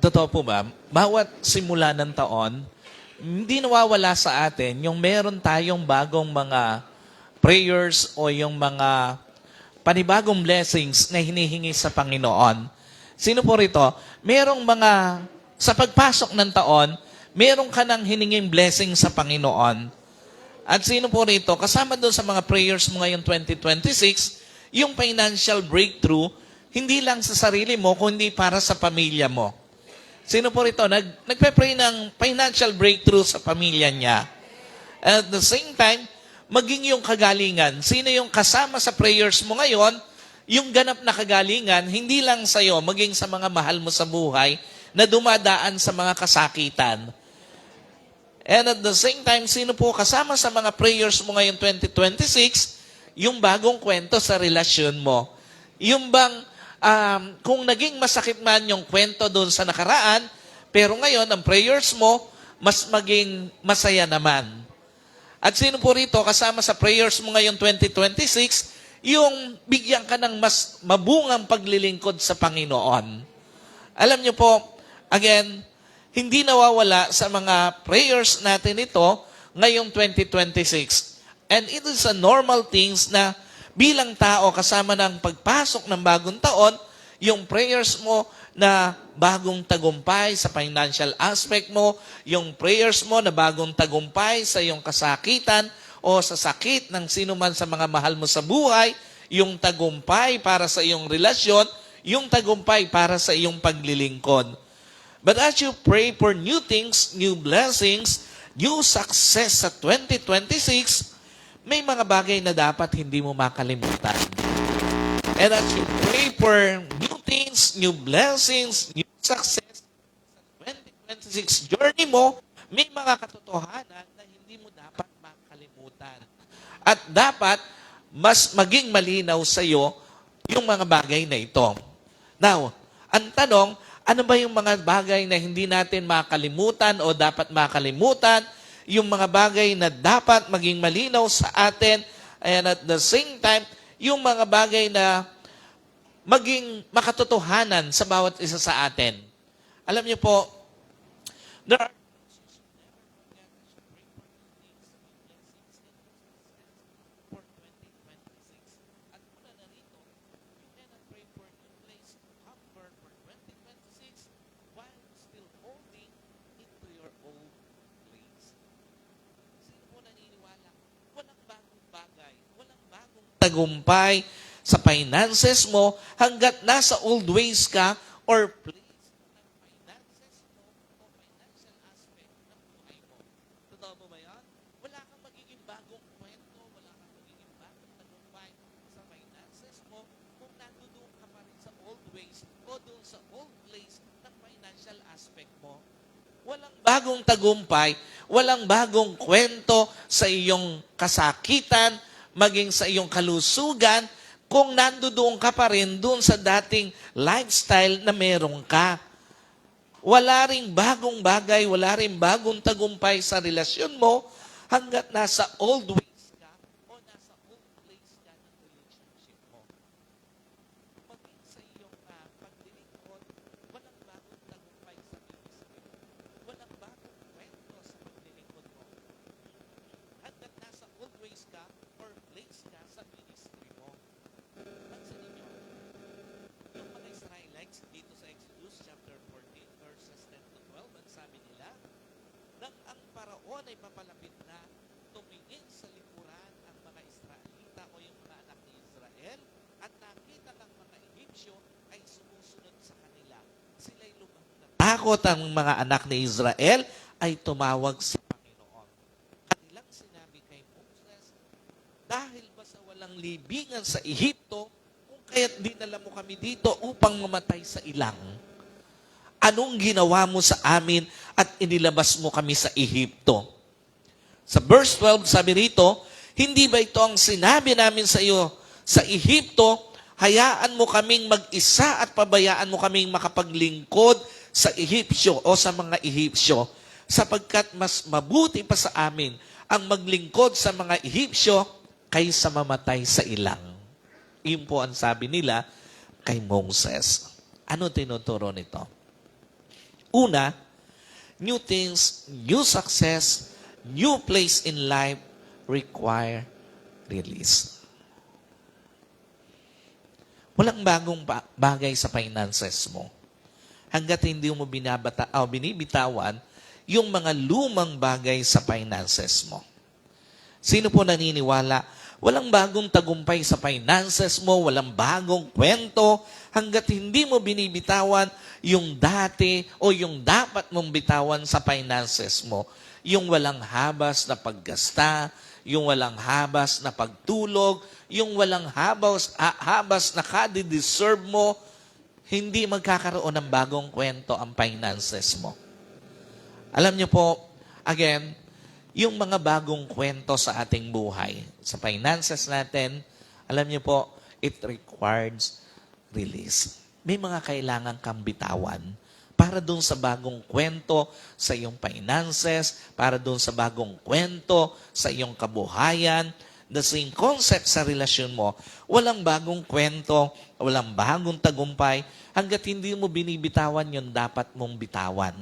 Totoo po ba? Bawat simula ng taon, hindi nawawala sa atin yung meron tayong bagong mga prayers o yung mga panibagong blessings na hinihingi sa Panginoon. Sino po rito? Merong mga, sa pagpasok ng taon, meron ka ng hininging blessing sa Panginoon. At sino po rito? Kasama doon sa mga prayers mo ngayong 2026, yung financial breakthrough, hindi lang sa sarili mo, kundi para sa pamilya mo. Sino po rito? Nagpe-pray ng financial breakthrough sa pamilya niya. At the same time, maging yung kagalingan. Sino yung kasama sa prayers mo ngayon, yung ganap na kagalingan, hindi lang sa'yo, maging sa mga mahal mo sa buhay na dumadaan sa mga kasakitan. And at the same time, sino po kasama sa mga prayers mo ngayon 2026, yung bagong kwento sa relasyon mo. Yung bang, kung naging masakit man yung kwento doon sa nakaraan, pero ngayon, ang prayers mo, mas maging masaya naman. At sino po rito, kasama sa prayers mo ngayon 2026, yung bigyan ka ng mas mabungang paglilingkod sa Panginoon. Alam niyo po, again, hindi nawawala sa mga prayers natin ito ngayong 2026. And it is a normal things na bilang tao kasama ng pagpasok ng bagong taon, yung prayers mo na bagong tagumpay sa financial aspect mo, yung prayers mo na bagong tagumpay sa iyong kasakitan o sa sakit ng sino man sa mga mahal mo sa buhay, yung tagumpay para sa iyong relasyon, yung tagumpay para sa iyong paglilingkod. But as you pray for new things, new blessings, new success sa 2026, may mga bagay na dapat hindi mo makalimutan. And as you pray for new things, new blessings, new success sa 2026 journey mo, may mga katotohanan na hindi mo dapat makalimutan. At dapat mas maging malinaw sa iyo yung mga bagay na ito. Now, ang tanong, ano ba yung mga bagay na hindi natin makalimutan o dapat makalimutan? Yung mga bagay na dapat maging malinaw sa atin, and at the same time, yung mga bagay na maging makatotohanan sa bawat isa sa atin. Alam niyo po, there are for 2026. At mula na rito, you cannot pray for a new place to comfort for 2026 while still holding into your old place. Sino po naniniwala? Walang bagong bagay, walang bagong tagumpay sa finances mo hanggat nasa old ways ka or place ng finances mo o financial aspect ng buhay mo. Totoo mo ba yan? Wala kang magiging bagong kwento, wala kang magiging bagong tagumpay sa finances mo kung nandoon ka pa rin sa old ways o doon sa old place ng financial aspect mo. Walang bagong tagumpay, walang bagong kwento sa iyong kasakitan, maging sa iyong kalusugan, kung nandoon ka pa rin doon sa dating lifestyle na meron ka. Wala ring bagong bagay, wala ring bagong tagumpay sa relasyon mo hanggat nasa old ways ka o nasa old place ka ng relationship mo. Maging sa iyong paglilingkod, walang bagong tagumpay sa ministry mo. Walang bagong kwento sa paglilingkod mo. Hanggat nasa old ways ka or place ka sa ministry mo. Pansin ninyo, yung mga Israelites dito sa Exodus chapter 14 verses 10 to 12, ang sabi nila, nang ang paraon ay papalapit na, tumingin sa likuran ang mga Israelita o yung mga anak ni Israel at nakita ng mga Egyptyo ay sumusunod sa kanila. Sila'y lumang takot ang mga anak ni Israel ay tumawag sa Panginoon. Kanilang sinabi kay Moses, dahil ba sa walang libingan sa Ehipto, kung kaya't dinala mo kami dito upang mamatay sa ilang? Anong ginawa mo sa amin at inilabas mo kami sa Ehipto? Sa verse 12, sabi rito, hindi ba ito ang sinabi namin sa iyo sa Ehipto, hayaan mo kaming mag-isa at pabayaan mo kaming makapaglingkod sa Ehipsyo o sa mga Ehipsyo, sapagkat mas mabuti pa sa amin ang maglingkod sa mga Ehipsyo kaysa mamatay sa ilang. Yun po ang sabi nila kay Moses. Ano tinuturo nito? Una, new things, new success, new place in life require release. Walang bagong bagay sa finances mo hanggat hindi mo binibitawan yung mga lumang bagay sa finances mo. Sino po naniniwala? Walang bagong tagumpay sa finances mo, walang bagong kwento hanggat hindi mo binibitawan yung dati o yung dapat mong bitawan sa finances mo. Yung walang habas na paggasta, yung walang habas na pagtulog, yung walang habas na kadi-deserve mo, hindi magkakaroon ng bagong kwento ang finances mo. Alam niyo po, again, yung mga bagong kwento sa ating buhay, sa finances natin, alam niyo po, it requires release. May mga kailangan kang bitawan para doon sa bagong kwento sa iyong finances, para doon sa bagong kwento sa iyong kabuhayan. The same concept sa relasyon mo. Walang bagong kwento, walang bagong tagumpay, hanggat hindi mo binibitawan yung dapat mong bitawan.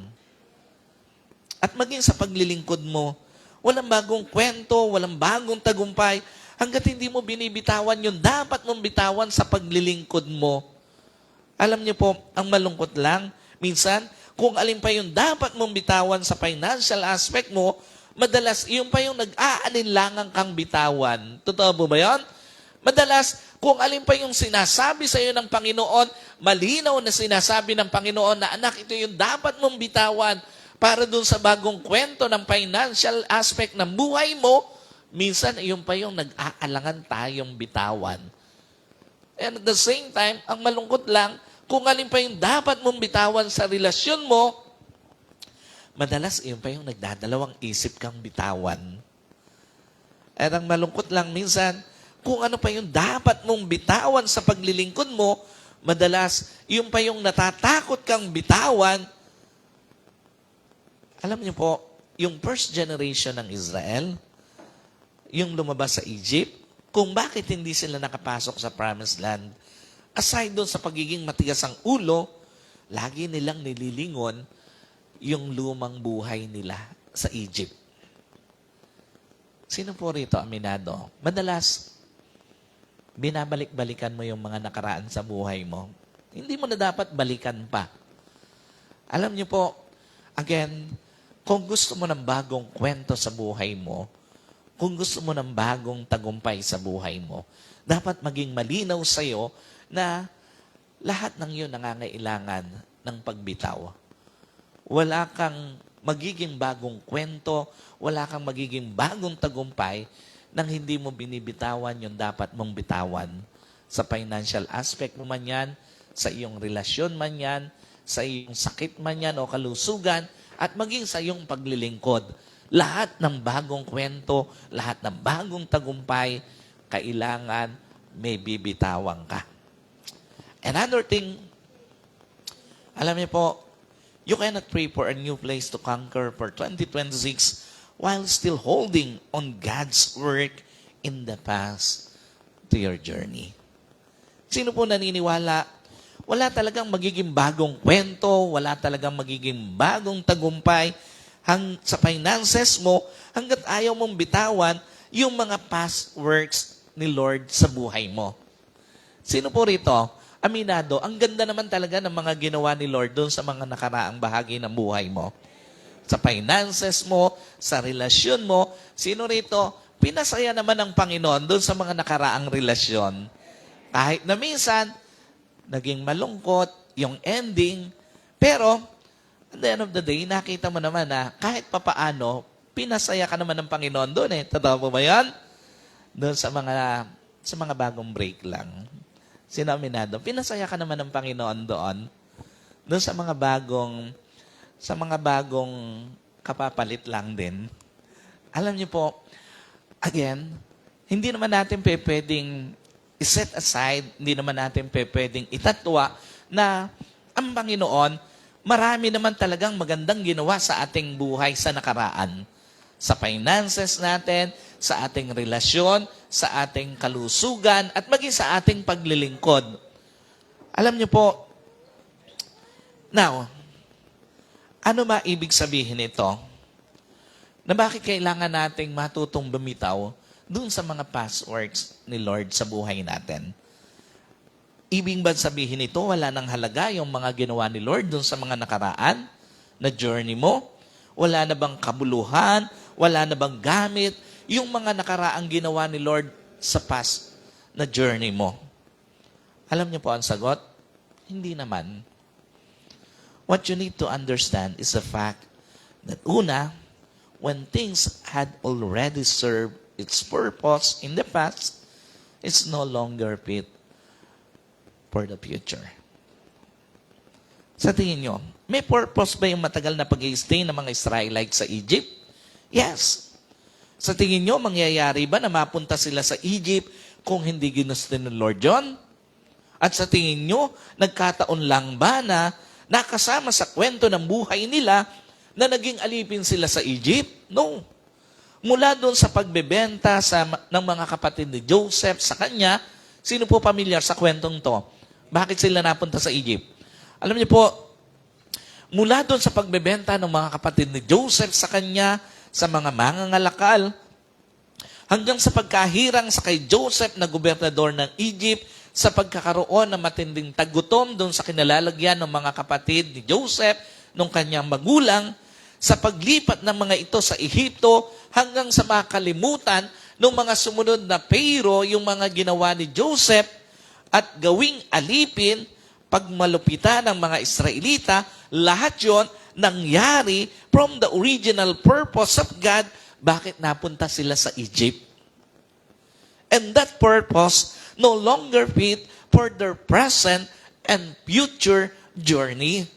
At maging sa paglilingkod mo, walang bagong kwento, walang bagong tagumpay, hanggat hindi mo binibitawan yung dapat mong bitawan sa paglilingkod mo. Alam niyo po, ang malungkot lang, minsan, kung alin pa yung dapat mong bitawan sa financial aspect mo, madalas, yung pa yung nag-aalinlangan kang bitawan. Totoo po ba yun? Madalas, kung alin pa yung sinasabi sa iyo ng Panginoon, malinaw na sinasabi ng Panginoon na, anak, ito yung dapat mong bitawan para dun sa bagong kwento ng financial aspect ng buhay mo, minsan, yung pa yung nag-aalangan tayong bitawan. And at the same time, ang malungkot lang, kung alin pa yung dapat mong bitawan sa relasyon mo, madalas yun pa yung nagdadalawang isip kang bitawan. At ang malungkot lang minsan, kung ano pa yung dapat mong bitawan sa paglilingkod mo, madalas yung pa yung natatakot kang bitawan. Alam niyo po, yung first generation ng Israel, yung lumabas sa Egypt, kung bakit hindi sila nakapasok sa Promised Land, aside doon sa pagiging matigas ang ulo, lagi nilang nililingon yung lumang buhay nila sa Egypt. Sino po rito aminado? Madalas, binabalik-balikan mo yung mga nakaraan sa buhay mo. Hindi mo na dapat balikan pa. Alam niyo po, again, kung gusto mo ng bagong kwento sa buhay mo, kung gusto mo ng bagong tagumpay sa buhay mo, dapat maging malinaw sa'yo na lahat ng yun nangangailangan ng pagbitaw. Wala kang magiging bagong kwento, wala kang magiging bagong tagumpay nang hindi mo binibitawan yung dapat mong bitawan. Sa financial aspect mo man yan, sa iyong relasyon man yan, sa iyong sakit man yan o kalusugan, at maging sa iyong paglilingkod. Lahat ng bagong kwento, lahat ng bagong tagumpay, kailangan may bibitawan ka. Another thing, alam niyo po, you cannot pray for a new place to conquer for 2026 while still holding on God's work in the past to your journey. Sino po naniniwala? Wala talagang magiging bagong kwento, wala talagang magiging bagong tagumpay sa finances mo hanggat ayaw mong bitawan yung mga past works ni Lord sa buhay mo. Sino po rito? Aminado, ang ganda naman talaga ng mga ginawa ni Lord doon sa mga nakaraang bahagi ng buhay mo. Sa finances mo, sa relasyon mo, sino rito? Pinasaya naman ng Panginoon doon sa mga nakaraang relasyon. Kahit na minsan, naging malungkot yung ending, pero at the end of the day, nakita mo naman na kahit papaano, pinasaya ka naman ng Panginoon doon eh. Totoo po ba yan? Doon sa mga bagong break lang. Sino aminado? Pinasaya ka naman ng Panginoon doon. Doon sa mga bagong kapapalit lang din. Alam niyo po, again, hindi naman natin pwedeng i-set aside, hindi naman natin pwedeng itatwa na ang Panginoon, marami naman talagang magandang ginawa sa ating buhay sa nakaraan. Sa finances natin, sa ating relasyon, sa ating kalusugan, at maging sa ating paglilingkod. Alam niyo po, now, Ano ba ibig sabihin ito? Na bakit kailangan nating matutong bumitaw dun sa mga past works ni Lord sa buhay natin? Ibig ba sabihin ito, wala nang halaga yung mga ginawa ni Lord dun sa mga nakaraan na journey mo? Wala na bang kabuluhan? Wala na bang gamit? Yung mga nakaraang ginawa ni Lord sa past na journey mo? Alam niyo po ang sagot? Hindi naman. What you need to understand is the fact that una, when things had already served its purpose in the past, it's no longer fit for the future. Sa tingin nyo, may purpose ba yung matagal na pag-i-stay ng mga Israelites sa Egypt? Yes. Sa tingin nyo, mangyayari ba na mapunta sila sa Egypt kung hindi ginusto ni Lord John? At sa tingin nyo, nagkataon lang ba na nakasama sa kwento ng buhay nila na naging alipin sila sa Egypt? No. Mula doon sa pagbebenta ng mga kapatid ni Joseph sa kanya, sino po pamilyar sa kwentong to? Bakit sila napunta sa Egypt? Alam niyo po, mula doon sa pagbebenta ng mga kapatid ni Joseph sa kanya, sa mga mangangalakal, hanggang sa pagkahirang sa kay Joseph na gobernador ng Egypt, sa pagkakaroon ng matinding tagutom doon sa kinalalagyan ng mga kapatid ni Joseph, nung kanyang magulang, sa paglipat ng mga ito sa Ehipto, hanggang sa makalimutan ng mga sumunod na Pharaoh, yung mga ginawa ni Joseph, at gawing alipin, pagmalupitan ng mga Israelita, lahat yon nangyari from the original purpose of God, bakit napunta sila sa Egypt. And that purpose no longer fit for their present and future journey.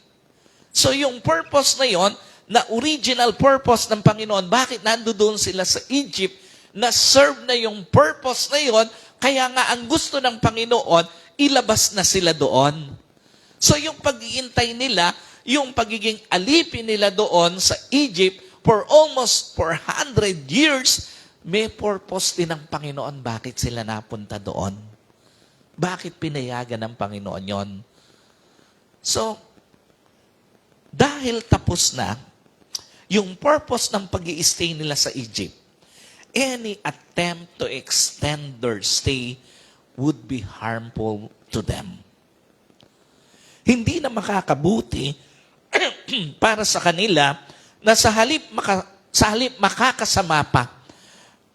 So yung purpose na yon, na original purpose ng Panginoon, bakit nandoon sila sa Egypt, na serve na yung purpose na yon, kaya nga ang gusto ng Panginoon, ilabas na sila doon. So yung pag-iintay nila, yung pagiging alipin nila doon sa Egypt for almost 400 years, may purpose din ng Panginoon bakit sila napunta doon. Bakit pinayagan ng Panginoon yon? So, dahil tapos na yung purpose ng pag-i-stay nila sa Egypt, any attempt to extend their stay would be harmful to them. Hindi na makakabuti para sa kanila na sa halip makakasama pa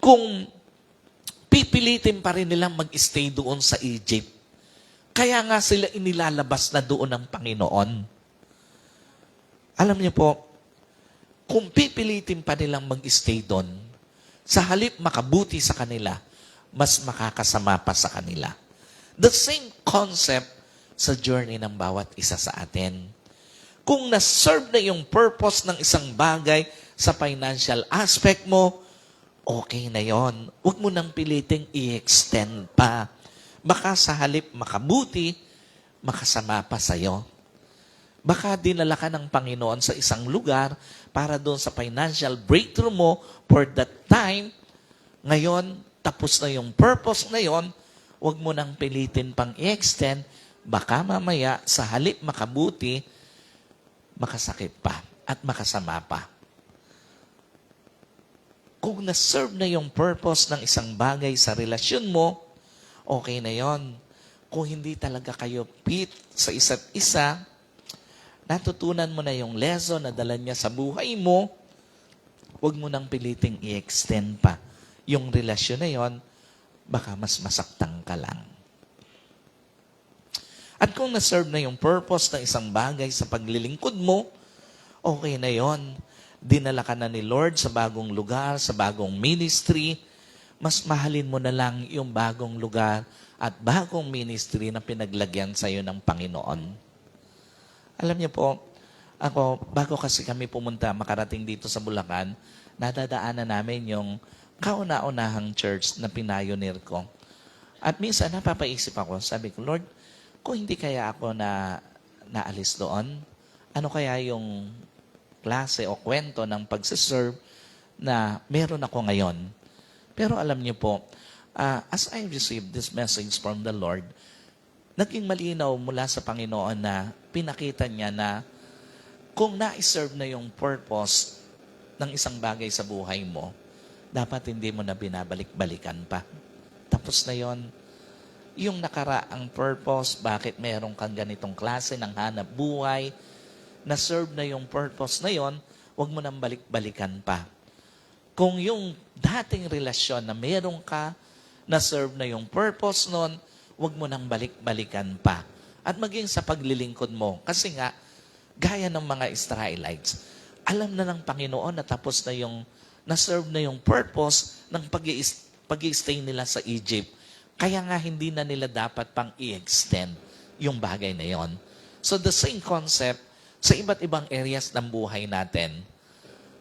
kung pipilitin pa rin nilang mag-stay doon sa Egypt. Kaya nga sila inilalabas na doon ng Panginoon. Alam niyo po, kung pipilitin pa nilang mag-stay doon, sa halip makabuti sa kanila, mas makakasama pa sa kanila. The same concept sa journey ng bawat isa sa atin. Kung na-serve na yung purpose ng isang bagay sa financial aspect mo, okay na yon. Huwag mo nang piliting i-extend pa. Baka sa halip makabuti, makasama pa sa'yo. Baka dinala ka ng Panginoon sa isang lugar para doon sa financial breakthrough mo for that time. Ngayon, tapos na yung purpose na yon, huwag mo nang pilitin pang i-extend. Baka mamaya, sa halip makabuti, makasakit pa at makasama pa. Kung na-serve na yung purpose ng isang bagay sa relasyon mo, okay na yon. Kung hindi talaga kayo fit sa isa't isa, natutunan mo na yung lesson na dala niya sa buhay mo, huwag mo nang piliting i-extend pa. Yung relasyon na yon, baka mas masaktan ka lang. At kung na-serve na yung purpose ng isang bagay sa paglilingkod mo, okay na yon. Dinala ka na ni Lord sa bagong lugar, sa bagong ministry, mas mahalin mo na lang yung bagong lugar at bagong ministry na pinaglagyan sa iyo ng Panginoon. Alam niyo po, ako, bago kasi kami pumunta, makarating dito sa Bulacan, nadadaanan namin yung kauna-unahang church na pioneer ko. At minsan napapaisip ako, sabi ko, Lord, kung hindi kaya ako naalis doon, ano kaya yung klase o kwento ng pagsiserve na meron ako ngayon? Pero alam niyo po, as I received this message from the Lord, naging malinaw mula sa Panginoon na pinakita niya na Kung na-serve na yung purpose ng isang bagay sa buhay mo, dapat hindi mo na binabalik-balikan pa. Tapos na yon. Yung nakaraang purpose, bakit meron kang ganitong klase ng hanap buhay, na-serve na yung purpose na yon, huwag mo nang balik-balikan pa. Kung yung dating relasyon na meron ka, na-serve na yung purpose nun, huwag mo nang balik-balikan pa. At maging sa paglilingkod mo. Kasi nga, gaya ng mga Israelites, alam na ng Panginoon na tapos na yung, na-serve na yung purpose ng pag-i-stay nila sa Egypt. Kaya nga hindi na nila dapat pang i-extend yung bagay na yon. So the same concept sa iba't ibang areas ng buhay natin.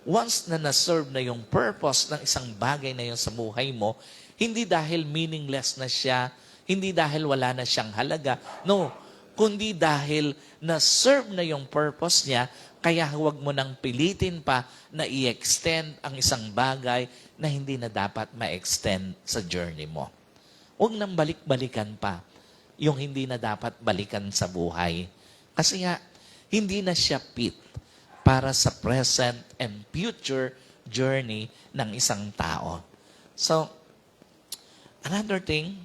Once na na-serve na yung purpose ng isang bagay na yon sa buhay mo, hindi dahil meaningless na siya, hindi dahil wala na siyang halaga. No, kundi dahil na-serve na yung purpose niya, kaya huwag mo nang pilitin pa na i-extend ang isang bagay na hindi na dapat ma-extend sa journey mo. Huwag nang balik-balikan pa yung hindi na dapat balikan sa buhay. Kasi nga, hindi na siya fit para sa present and future journey ng isang tao. So, another thing,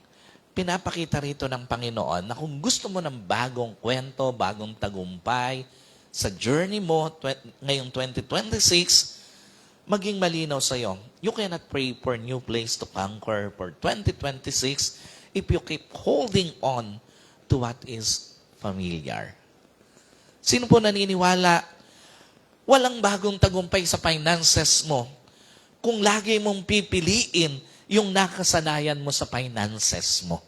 pinapakita rito ng Panginoon na kung gusto mo ng bagong kwento, bagong tagumpay sa journey mo ngayong 2026, maging malinaw sa iyo. You cannot pray for new place to conquer for 2026 if you keep holding on to what is familiar. Sino po naniniwala walang bagong tagumpay sa finances mo kung lagi mong pipiliin yung nakasanayan mo sa finances mo?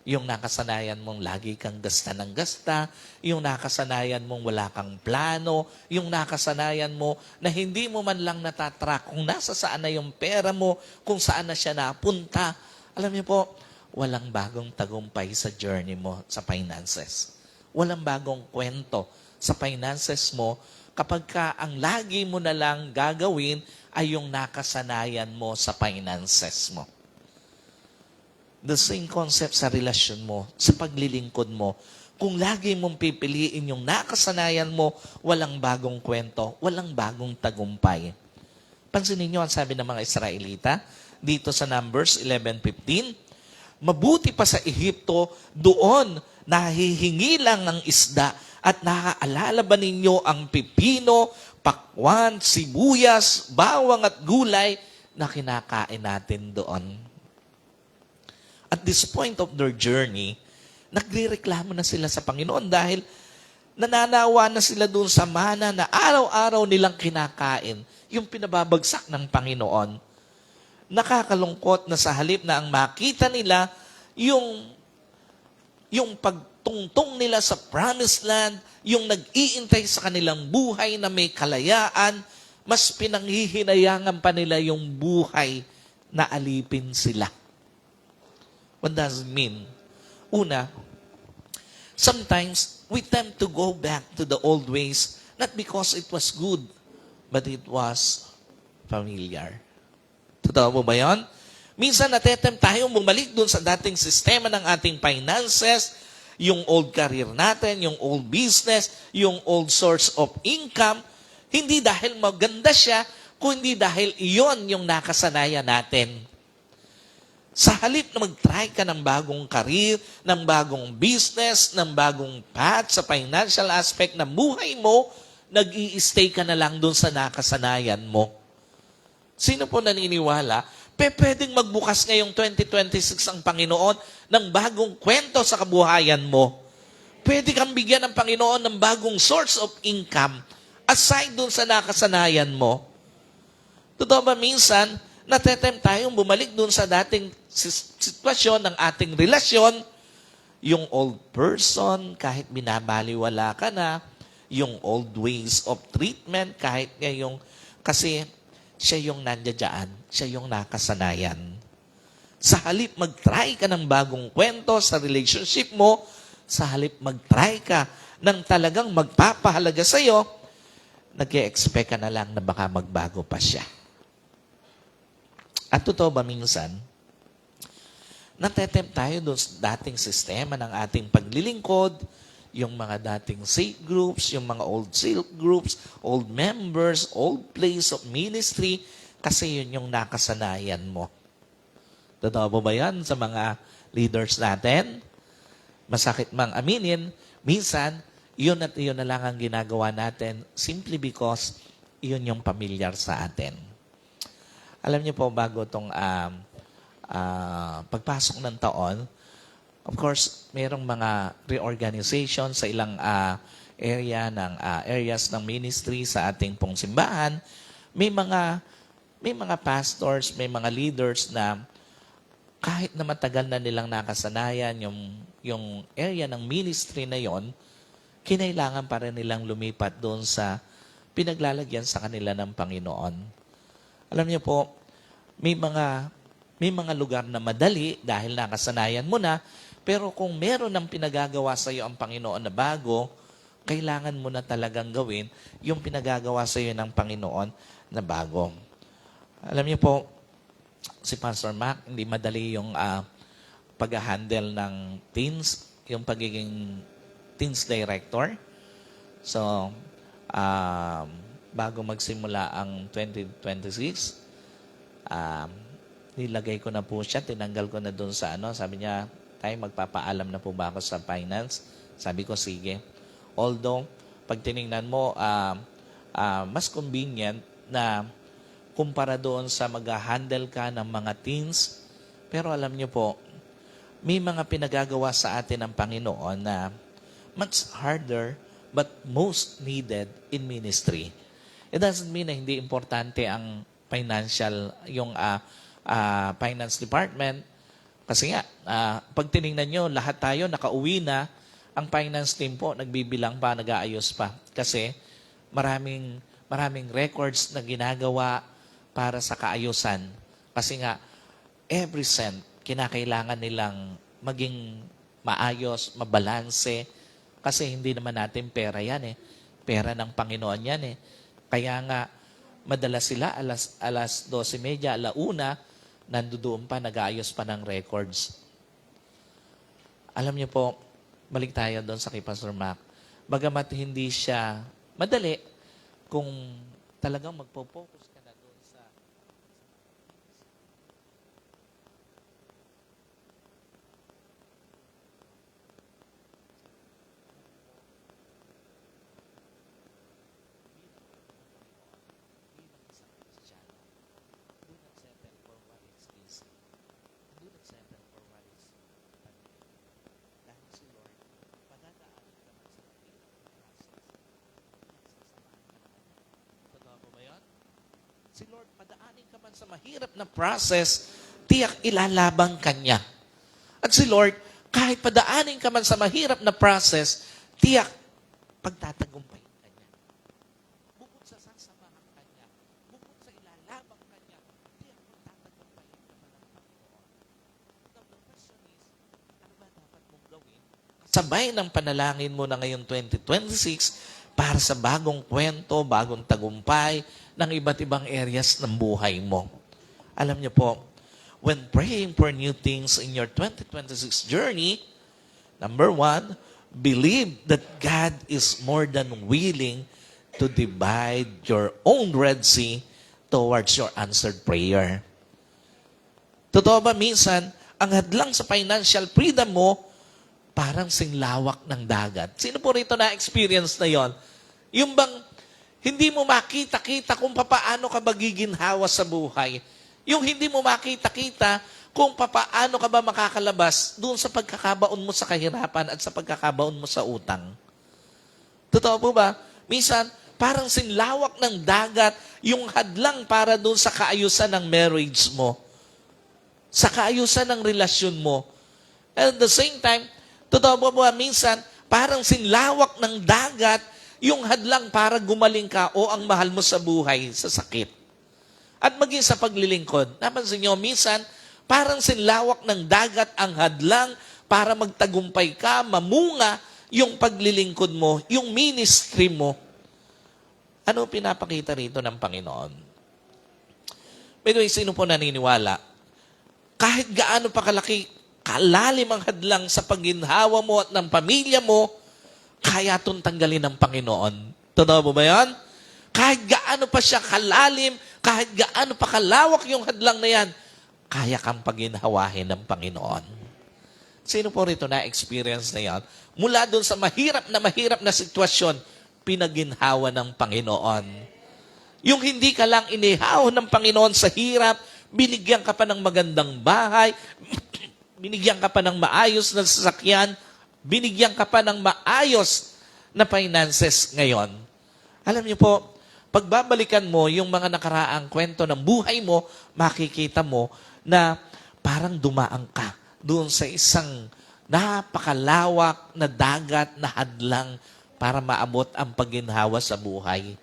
Yung nakasanayan mong lagi kang gasta ng gasta, yung nakasanayan mong wala kang plano, yung nakasanayan mo na hindi mo man lang natatrack kung nasa saan na yung pera mo, kung saan na siya napunta. Alam niyo po, walang bagong tagumpay sa journey mo sa finances. Walang bagong kwento sa finances mo kapag ka ang lagi mo na lang gagawin ay yung nakasanayan mo sa finances mo. The same concept sa relasyon mo, sa paglilingkod mo. Kung lagi mong pipiliin yung nakasanayan mo, walang bagong kwento, walang bagong tagumpay. Pansinin niyo ang sabi ng mga Israelita dito sa Numbers 11:15, mabuti pa sa Ehipto, doon nahihingi lang ng isda at nakaalala ba ninyo ang pipino, pakwan, sibuyas, bawang at gulay na kinakain natin doon? At this point of their journey, nagrereklamo na sila sa Panginoon dahil nananawa na sila doon sa mana na araw-araw nilang kinakain, yung pinababagsak ng Panginoon. Nakakalungkot na sa halip na ang makita nila, yung pagtungtong nila sa promised land, yung nag-iintay sa kanilang buhay na may kalayaan, mas pinanghihinayangan pa nila yung buhay na alipin sila. What does it mean? Una, sometimes we tend to go back to the old ways, not because it was good, but it was familiar. Totoo mo ba yun? Minsan natetempt tayong bumalik dun sa dating sistema ng ating finances, yung old career natin, yung old business, yung old source of income, hindi dahil maganda siya, kundi dahil iyon yung nakasanayan natin. Sa halip na mag-try ka ng bagong career, ng bagong business, ng bagong path sa financial aspect ng buhay mo, nag-i-stay ka na lang dun sa nakasanayan mo. Sino po naniniwala? Pwedeng magbukas ngayong 2026 ang Panginoon ng bagong kwento sa kabuhayan mo. Pwede kang bigyan ng Panginoon ng bagong source of income aside dun sa nakasanayan mo. Totoo ba minsan, natetempt tayong bumalik dun sa dating sitwasyon ng ating relasyon, yung old person, kahit binabaliwala ka na, yung old ways of treatment, kahit ngayong, kasi siya yung nandiyan, siya yung nakasanayan. Sa halip mag-try ka ng bagong kwento sa relationship mo, sa halip mag-try ka ng talagang magpapahalaga sa'yo, nag-e-expect ka na lang na baka magbago pa siya. At totoo ba minsan, natetempt tayo doon sa dating sistema ng ating paglilingkod, yung mga dating silk groups, yung mga old silk groups, old members, old place of ministry, kasi yun yung nakasanayan mo. Totoo po ba yan sa mga leaders natin? Masakit mang aminin, minsan, yun at yun na lang ang ginagawa natin simply because yun yung familiar sa atin. Alam niyo po, bago itong pagpasok ng taon, of course, mayroong mga reorganization sa ilang areas ng ministry sa ating pong simbahan. May mga pastors, may mga leaders na kahit na matagal na nilang nakasanayan yung area ng ministry na yon, kinailangan pa rin nilang lumipat doon sa pinaglalagyan sa kanila ng Panginoon. Alam niyo po, may mga lugar na madali dahil nakasanayan mo na, pero kung meron ng pinagagawa sa iyo ang Panginoon na bago, kailangan mo na talagang gawin yung pinagagawa sa iyo ng Panginoon na bago. Alam niyo po, si Pastor Mac, hindi madali yung pag-handle ng teens, yung pagiging teens director. So, bago magsimula ang 2026, nilagay ko na po siya, tinanggal ko na doon sa sabi niya, tayo magpapaalam na po ba ako sa finance? Sabi ko, sige. Although, pag tinignan mo, mas convenient na kumpara doon sa mag-handle ka ng mga teens. Pero alam niyo po, may mga pinagagawa sa atin ng Panginoon na much harder but most needed in ministry. It doesn't mean na hindi importante ang financial, yung finance department. Kasi nga, pag tinignan nyo, lahat tayo nakauwi na, ang finance team po, nagbibilang pa, nag-aayos pa. Kasi maraming records na ginagawa para sa kaayusan. Kasi nga, every cent, kinakailangan nilang maging maayos, mabalanse. Kasi hindi naman natin pera yan eh. Pera ng Panginoon yan eh. Kaya nga, madalas sila, alas 12:30, alauna, nandoon pa, nag-aayos pa ng records. Alam niyo po, balik tayo doon sa kay Pastor Mac. Bagamat hindi siya madali, kung talagang magpo-focus ka na doon sa si Lord, padaanin ka man sa mahirap na process, tiyak ilalabang kanya. At si Lord, kahit padaanin ka man sa mahirap na process, tiyak pagtatagumpayin kanya. Bukod sa sasamahan kanya, bukod sa ilalabang kanya, tiyak pagtatagumpayin ka man ng Panginoon. Now, the question is, ano ba dapat mong gawin? Sabay ng panalangin mo na ngayong 2026 para sa bagong kwento, bagong tagumpay, ng iba't ibang areas ng buhay mo. Alam niyo po, when praying for new things in your 2026 journey, number 1, believe that God is more than willing to divide your own Red Sea towards your answered prayer. Totoo ba minsan, ang hadlang sa financial freedom mo, parang singlawak ng dagat. Sino po rito na-experience na yon? Yung bang hindi mo makita-kita kung papaano ka magiginhawa sa buhay. Yung hindi mo makita-kita kung papaano ka ba makakalabas doon sa pagkakabaon mo sa kahirapan at sa pagkakabaon mo sa utang. Totoo po ba? Minsan, parang sinlawak ng dagat yung hadlang para doon sa kaayusan ng marriage mo. Sa kaayusan ng relasyon mo. And at the same time, totoo po ba, minsan, parang sinlawak ng dagat yung hadlang para gumaling ka o ang mahal mo sa buhay, sa sakit. At maging sa paglilingkod. Napansin nyo, minsan, parang sinlawak ng dagat ang hadlang para magtagumpay ka, mamunga yung paglilingkod mo, yung ministry mo. Ano pinapakita rito ng Panginoon? By the way, sino po naniniwala? Kahit gaano pa kalaki, kalalim ang hadlang sa pagginhawa mo at ng pamilya mo, kaya itong tanggalin ng Panginoon. Totoo mo ba yan? Kahit gaano pa siya kalalim, kahit gaano pa kalawak yung hadlang na yan, kaya kang paginhawahin ng Panginoon. Sino po rito na-experience na yan? Mula doon sa mahirap na sitwasyon, pinaginhawa ng Panginoon. Yung hindi ka lang inihaw ng Panginoon sa hirap, binigyan ka pa ng magandang bahay, binigyan ka pa ng maayos na sasakyan, binigyan ka pa ng maayos na finances ngayon. Alam niyo po, pagbabalikan mo yung mga nakaraang kwento ng buhay mo, makikita mo na parang dumaan ka doon sa isang napakalawak na dagat na hadlang para maabot ang pagginhawa sa buhay.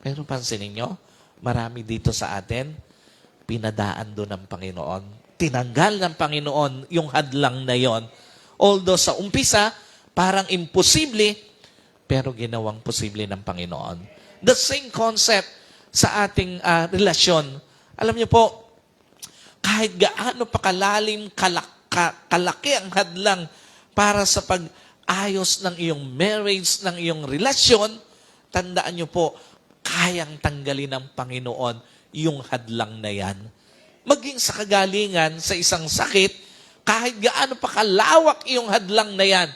Pero pansinin nyo, marami dito sa atin, pinadaan doon ng Panginoon. Tinanggal ng Panginoon yung hadlang na yon. Although sa umpisa, parang imposible, pero ginawang posible ng Panginoon. The same concept sa ating relasyon. Alam niyo po, kahit gaano pa kalalim, kalaki ang hadlang para sa pag-ayos ng iyong marriage, ng iyong relasyon, tandaan niyo po, kayang tanggalin ng Panginoon yung hadlang na yan. Maging sa kagalingan, sa isang sakit, kahit gaano pa kalawak yung hadlang na yan,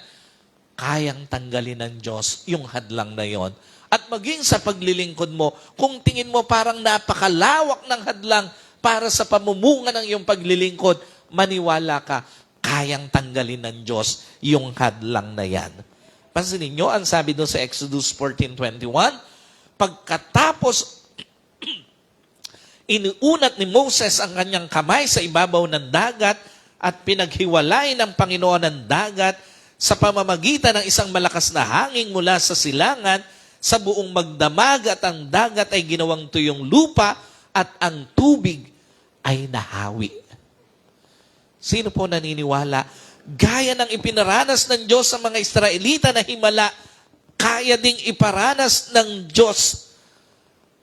kayang tanggalin ng Diyos yung hadlang na yon. At maging sa paglilingkod mo, kung tingin mo parang napakalawak ng hadlang para sa pamumunga ng iyong paglilingkod, maniwala ka, kayang tanggalin ng Diyos yung hadlang na yan. Pansinin nyo, ang sabi doon sa Exodus 14:21, pagkatapos inuunat ni Moses ang kanyang kamay sa ibabaw ng dagat at pinaghiwalay ng Panginoon ang dagat sa pamamagitan ng isang malakas na hangin mula sa silangan sa buong magdamag at ang dagat ay ginawang tuyong lupa at ang tubig ay nahawi. Sino po naniniwala? Gaya ng ipinaranas ng Diyos sa mga Israelita na himala, kaya ding iparanas ng Diyos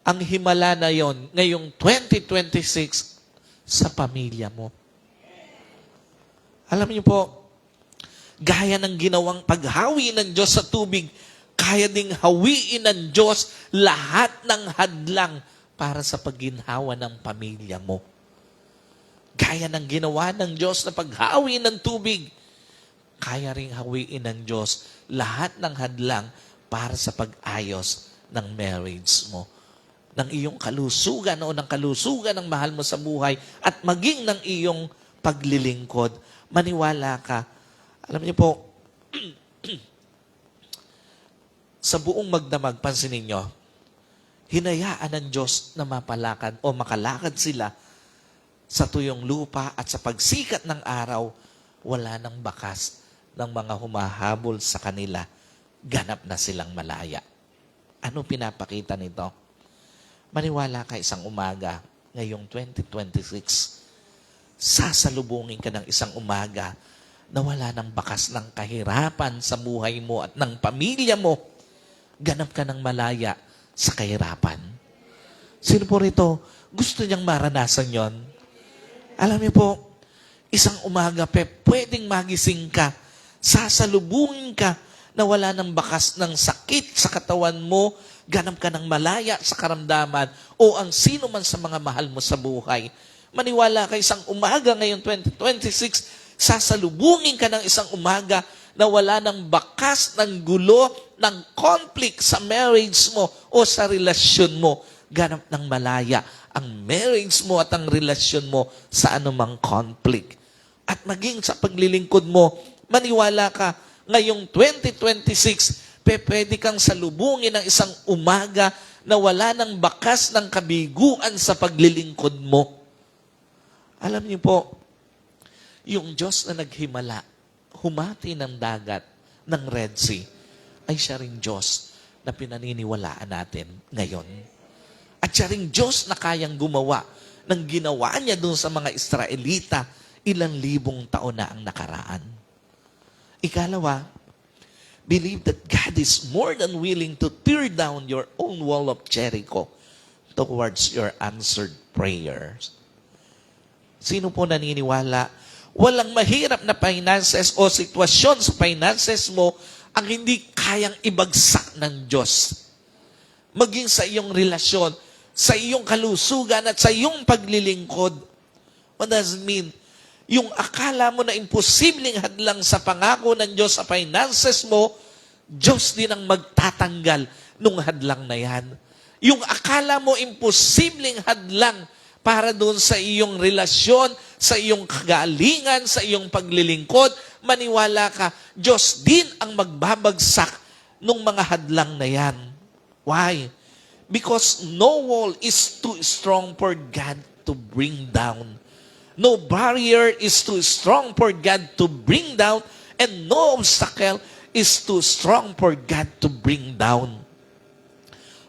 ang himala na yon ngayong 2026 sa pamilya mo. Alam niyo po, gaya ng ginawang paghawi ng Diyos sa tubig, kaya ding hawiin ng Diyos lahat ng hadlang para sa pagginhawa ng pamilya mo. Gaya ng ginawa ng Diyos na paghawi ng tubig, kaya ring hawiin ng Diyos lahat ng hadlang para sa pag-ayos ng marriage mo, ng iyong kalusugan o ng kalusugan ng mahal mo sa buhay at maging ng iyong paglilingkod. Maniwala ka. Alam niyo po, sa buong magdamag, pansinin niyo, hinayaan ng Diyos na mapalakad o makalakad sila sa tuyong lupa at sa pagsikat ng araw, wala nang bakas ng mga humahabol sa kanila. Ganap na silang malaya. Ano pinapakita nito? Maniwala ka isang umaga, ngayong 2026, sasalubungin ka ng isang umaga na wala ng bakas ng kahirapan sa buhay mo at ng pamilya mo. Ganap ka ng malaya sa kahirapan. Sino po rito gusto niyang maranasan yon? Alam niyo po, isang umaga, pwedeng magising ka, sasalubungin ka na wala ng bakas ng sakit sa katawan mo, ganap ka ng malaya sa karamdaman, o ang sino man sa mga mahal mo sa buhay. Maniwala ka isang umaga ngayong 2026, sasalubungin ka ng isang umaga na wala ng bakas ng gulo, ng conflict sa marriage mo o sa relasyon mo. Ganap ng malaya ang marriage mo at ang relasyon mo sa anumang conflict. At maging sa paglilingkod mo, maniwala ka, ngayong 2026, pwede kang salubungin ng isang umaga na wala ng bakas ng kabiguan sa paglilingkod mo. Alam niyo po, yung Diyos na naghimala, humati ng dagat ng Red Sea, ay siya ring Diyos na pinaniniwalaan natin ngayon. At siya ring Diyos na kayang gumawa ng ginawa niya doon sa mga Israelita ilang libong taon na ang nakaraan. Ikalawa, believe that God is more than willing to tear down your own wall of Jericho towards your answered prayers. Sino po naniniwala? Walang mahirap na finances o sitwasyon sa finances mo ang hindi kayang ibagsak ng Diyos. Maging sa iyong relasyon, sa iyong kalusugan at sa iyong paglilingkod. What does it mean? Yung akala mo na imposibleng hadlang sa pangako ng Diyos sa finances mo, Diyos din ang magtatanggal nung hadlang na yan. Yung akala mo imposibleng hadlang para doon sa iyong relasyon, sa iyong kagalingan, sa iyong paglilingkod, maniwala ka, Diyos din ang magbabagsak nung mga hadlang na yan. Why? Because no wall is too strong for God to bring down. No barrier is too strong for God to bring down, and no obstacle is too strong for God to bring down.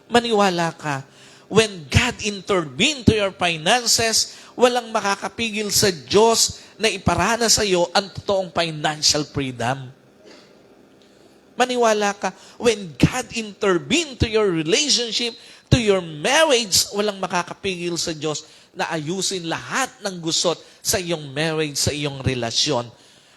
Maniwala ka, when God intervene to your finances, walang makakapigil sa Diyos na iparana sa iyo ang totoong financial freedom. Maniwala ka, when God intervene to your relationship, to your marriage, walang makakapigil sa Diyos na ayusin lahat ng gusot sa iyong marriage, sa iyong relasyon.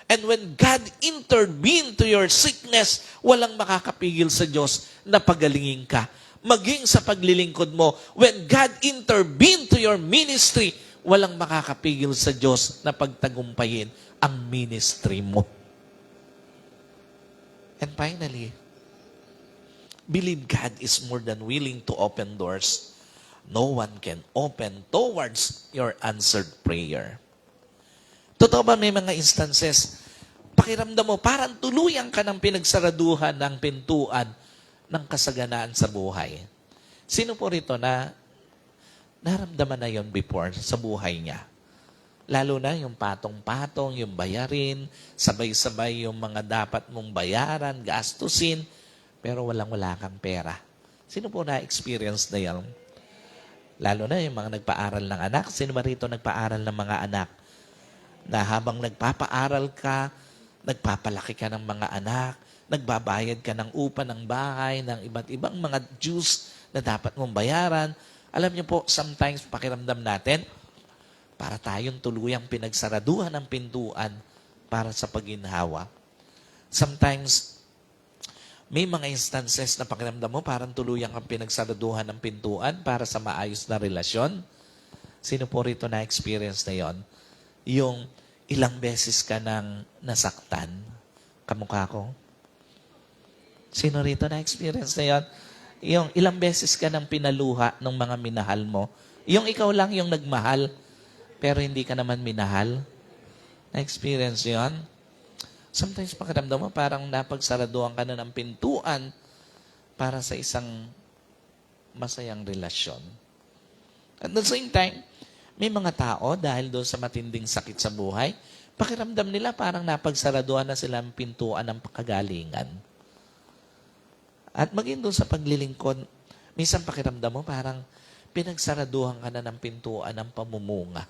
And when God intervene to your sickness, walang makakapigil sa Diyos na pagalingin ka. Maging sa paglilingkod mo, when God intervene to your ministry, walang makakapigil sa Diyos na pagtagumpayin ang ministry mo. And finally, believe God is more than willing to open doors no one can open towards your answered prayer. Totoo ba may mga instances, pakiramdam mo, parang tuluyan ka ng pinagsaraduhan ng pintuan ng kasaganaan sa buhay. Sino po rito na naramdaman na yon before sa buhay niya? Lalo na yung patong-patong, yung bayarin, sabay-sabay yung mga dapat mong bayaran, gastusin, pero walang-wala kang pera. Sino po na-experience na yan? Lalo na yung mga nagpaaral ng anak. Sino ba rito nagpaaral ng mga anak? Na habang nagpapaaral ka, nagpapalaki ka ng mga anak, nagbabayad ka ng upa ng bahay, ng iba't ibang mga dues na dapat mong bayaran. Alam niyo po, sometimes pakiramdam natin, para tayong tuluyang pinagsaraduhan ng pintuan para sa paginhawa. Sometimes, may mga instances na pakiramdam mo parang tuluyang kang pinagsaraduhan ng pintuan para sa maayos na relasyon. Sino po rito na-experience na yon? Yung ilang beses ka nang nasaktan, kamukha ko. Sino rito na-experience na yon? Yung ilang beses ka nang pinaluha ng mga minahal mo. Yung ikaw lang yung nagmahal, pero hindi ka naman minahal. Na-experience yon? Sometimes pakiramdam mo parang napagsaraduhan ka na ng pintuan para sa isang masayang relasyon. At the same time, may mga tao dahil doon sa matinding sakit sa buhay, pakiramdam nila parang napagsaraduhan na sila ang pintuan ng kagalingan. At maging doon sa paglilingkod, minsan pakiramdam mo parang pinagsaraduhan ka na ng pintuan ng pamumunga.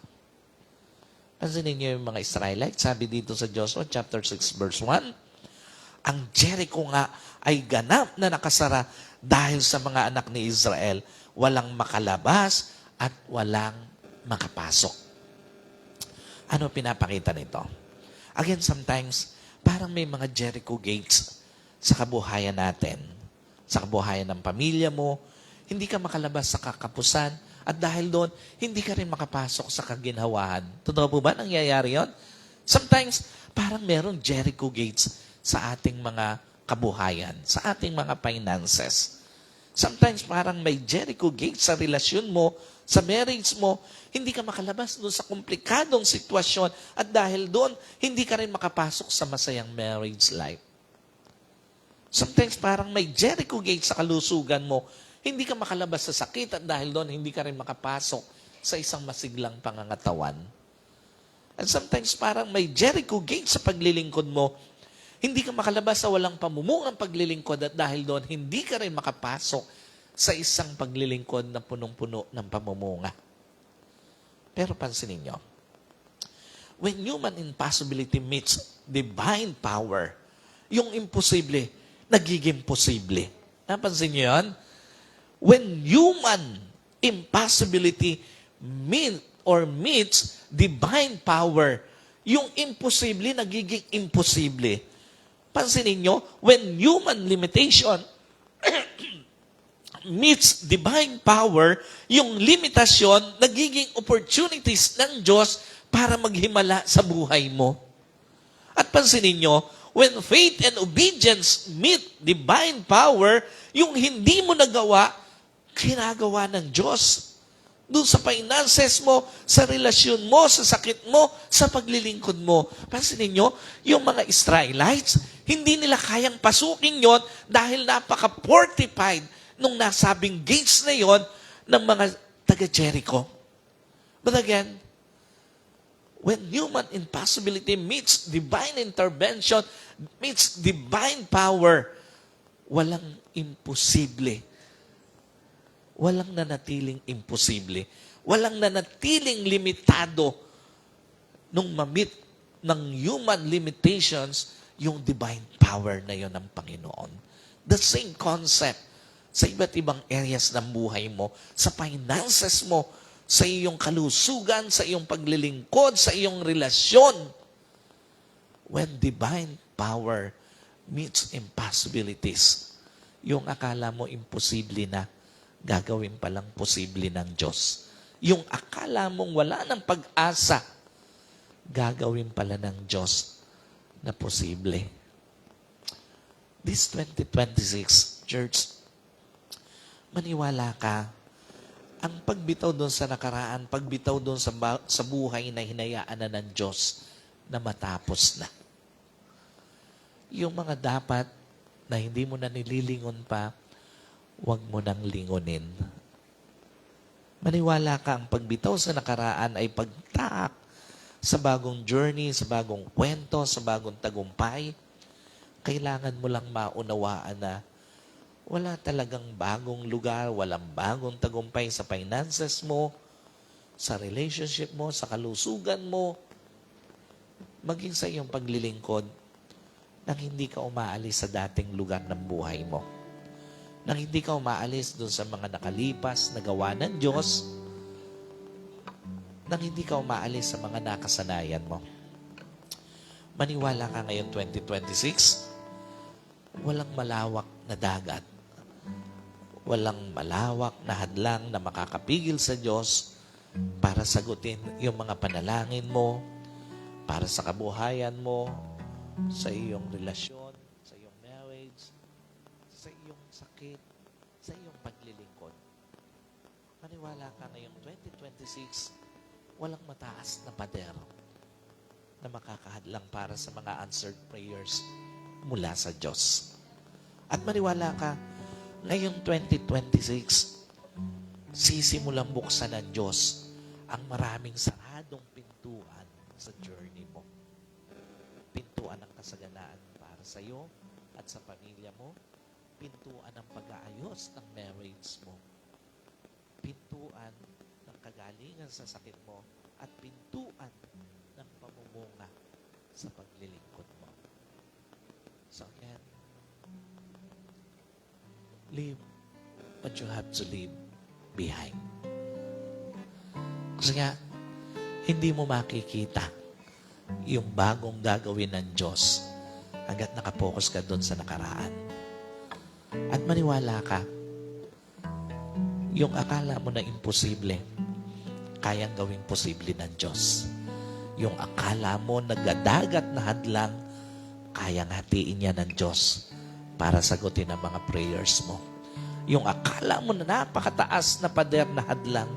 Pansinin niyo yung mga Israelites, sabi dito sa Joshua chapter 6 verse 1, ang Jericho nga ay ganap na nakasara dahil sa mga anak ni Israel. Walang makalabas at walang makapasok. Ano pinapakita nito? Again, sometimes, parang may mga Jericho gates sa kabuhayan natin, sa kabuhayan ng pamilya mo. Hindi ka makalabas sa kakapusan. At dahil doon, hindi ka rin makapasok sa kaginhawahan. Totoo po ba nangyayari yon? Sometimes, parang merong Jericho gates sa ating mga kabuhayan, sa ating mga finances. Sometimes, parang may Jericho gates sa relasyon mo, sa marriage mo, hindi ka makalabas doon sa komplikadong sitwasyon at dahil doon, hindi ka rin makapasok sa masayang marriage life. Sometimes, parang may Jericho gates sa kalusugan mo, hindi ka makalabas sa sakit at dahil doon, hindi ka rin makapasok sa isang masiglang pangangatawan. And sometimes parang may Jericho gate sa paglilingkod mo, hindi ka makalabas sa walang pamumungang paglilingkod at dahil doon, hindi ka rin makapasok sa isang paglilingkod na punong-puno ng pamumunga. Pero pansinin nyo, when human impossibility meets divine power, yung imposible, nagiging posible. Napansin nyo yan? When human impossibility meets divine power, yung imposible nagiging imposible. Pansinin nyo, when human limitation meets divine power, yung limitasyon, nagiging opportunities ng Diyos para maghimala sa buhay mo. At pansinin nyo, when faith and obedience meet divine power, yung hindi mo nagawa, ginagawa ng Diyos. Doon sa finances mo, sa relasyon mo, sa sakit mo, sa paglilingkod mo. Pansinin nyo, yung mga Israelites, hindi nila kayang pasukin yon dahil napaka-fortified nung nasabing gates na yon ng mga taga-Jericho. But again, when human impossibility meets divine intervention, meets divine power, walang imposible. Walang nanatiling imposible. Walang nanatiling limitado nung ma-meet ng human limitations yung divine power na yon ng Panginoon. The same concept sa iba't ibang areas ng buhay mo, sa finances mo, sa iyong kalusugan, sa iyong paglilingkod, sa iyong relasyon. When divine power meets impossibilities, yung akala mo imposible na, gagawin palang posible ng Diyos. Yung akala mong wala ng pag-asa, gagawin pala ng Diyos na posible. This 2026, church, maniwala ka, ang pagbitaw doon sa nakaraan, pagbitaw doon sa buhay na hinayaan na ng Diyos na matapos na. Yung mga dapat na hindi mo na nililingon pa, huwag mo nang lingunin. Maniwala ka, ang pagbitaw sa nakaraan ay pagtaak sa bagong journey, sa bagong kwento, sa bagong tagumpay. Kailangan mo lang maunawaan na wala talagang bagong lugar, walang bagong tagumpay sa finances mo, sa relationship mo, sa kalusugan mo, maging sa iyong paglilingkod, nang hindi ka umaalis sa dating lugar ng buhay mo. Nang hindi ka umaalis doon sa mga nakalipas na gawa ng Diyos, nang hindi ka umaalis sa mga nakasanayan mo. Maniwala ka ngayon 2026, walang malawak na dagat. Walang malawak na hadlang na makakapigil sa Diyos para sagutin yung mga panalangin mo, para sa kabuhayan mo, sa iyong relasyon, sa iyong marriage, sa iyong sakit, sa iyong paglilingkod. Maniwala ka ngayong 2026, walang mataas na pader na makakahadlang para sa mga answered prayers mula sa Diyos. At maniwala ka, ngayong 2026, sisimulang buksan ng Diyos ang maraming saradong pintuan sa journey mo. Pintuan ng kasaganaan para sa iyo at sa pamilya mo. Pintuan ng pag-aayos ng marriage mo. Pintuan ng kagalingan sa sakit mo. At pintuan ng pamumunga sa paglilingkod mo. So again, leave what you have to leave behind. Kasi nga, hindi mo makikita yung bagong gagawin ng Diyos hanggat nakapokus ka doon sa nakaraan. At maniwala ka, yung akala mo na imposible, kayang gawing posible ng Diyos. Yung akala mo nagadagat na hadlang, kayang hatiin niya ng Diyos para sagutin ang mga prayers mo. Yung akala mo na napakataas na pader na hadlang,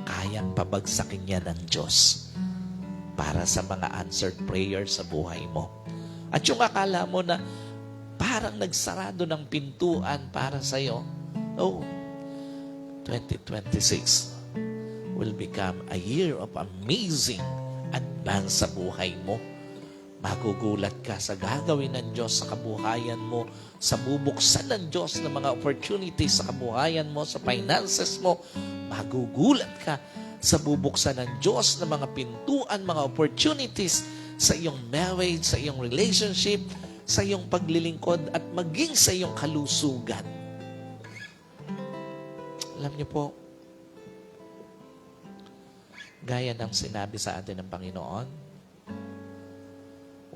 kayang pabagsakin niya ng Diyos para sa mga answered prayers sa buhay mo. At yung akala mo na parang nagsarado ng pintuan para sa'yo, oh, 2026 will become a year of amazing advance sa buhay mo. Magugulat ka sa gagawin ng Diyos sa kabuhayan mo, sa bubuksan ng Diyos ng mga opportunities sa kabuhayan mo, sa finances mo. Magugulat ka sa bubuksan ng Diyos ng mga pintuan, mga opportunities sa iyong marriage, sa iyong relationship, sa iyong paglilingkod, at maging sa iyong kalusugan. Alam niyo po, gaya ng sinabi sa atin ng Panginoon,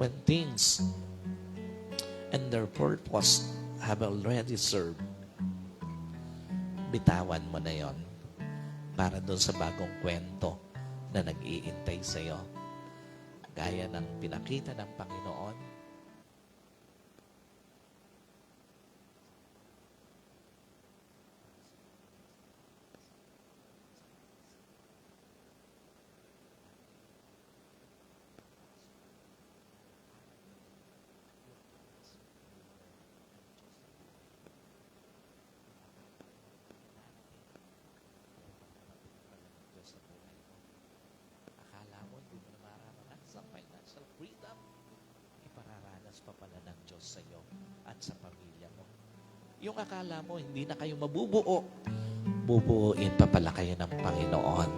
when things and their purpose have already served. Bitawan mo na yon para doon sa bagong kwento na nag-iintay sa'yo. Gaya ng pinakita ng Panginoon, akala mo hindi mo na mararanas ang financial freedom. Ipararanas pa pala ng Diyos sa iyo at sa pamilya mo. Yung akala mo hindi na kayo mabubuo, bubuuin pa pala kayo ng Panginoon.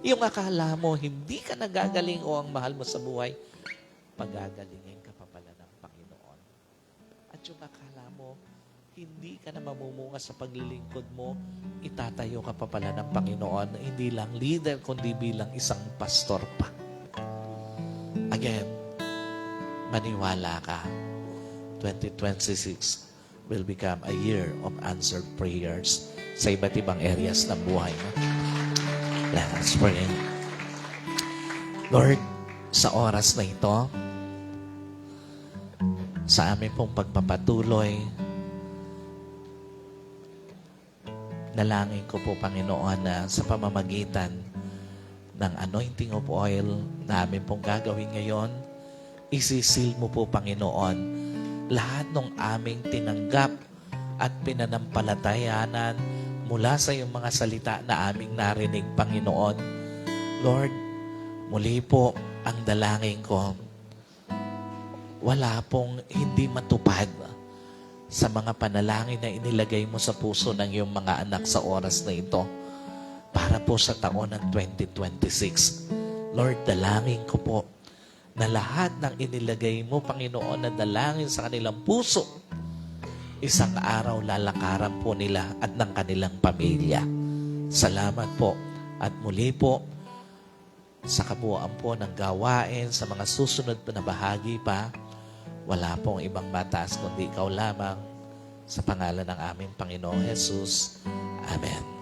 Yung akala mo hindi ka nagagaling o ang mahal mo sa buhay, pagagalingin ka pa pala ng Panginoon. At yung akala mo hindi ka na mamumunga sa paglilingkod mo, itatayo ka pa pala ng Panginoon, hindi lang leader, kundi bilang isang pastor pa. Again, maniwala ka. 2026 will become a year of answered prayers sa iba't ibang areas ng buhay mo. Let us pray. Lord, sa oras na ito, sa aming pong pagpapatuloy, nalangin ko po, Panginoon, na sa pamamagitan ng anointing of oil na amin pong gagawin ngayon, isisil mo po, Panginoon, lahat ng aming tinanggap at pinanampalatayanan mula sa iyong mga salita na aming narinig, Panginoon. Lord, muli po ang dalangin ko, wala pong hindi matupad sa mga panalangin na inilagay mo sa puso ng iyong mga anak sa oras na ito para po sa taon ng 2026. Lord, dalangin ko po na lahat ng inilagay mo, Panginoon, na dalangin sa kanilang puso, isang araw lalakaran po nila at ng kanilang pamilya. Salamat po. At muli po, sa kabuuan po ng gawain, sa mga susunod na bahagi pa, wala pong ibang mataas kundi ikaw lamang, sa pangalan ng aming Panginoong Jesus. Amen.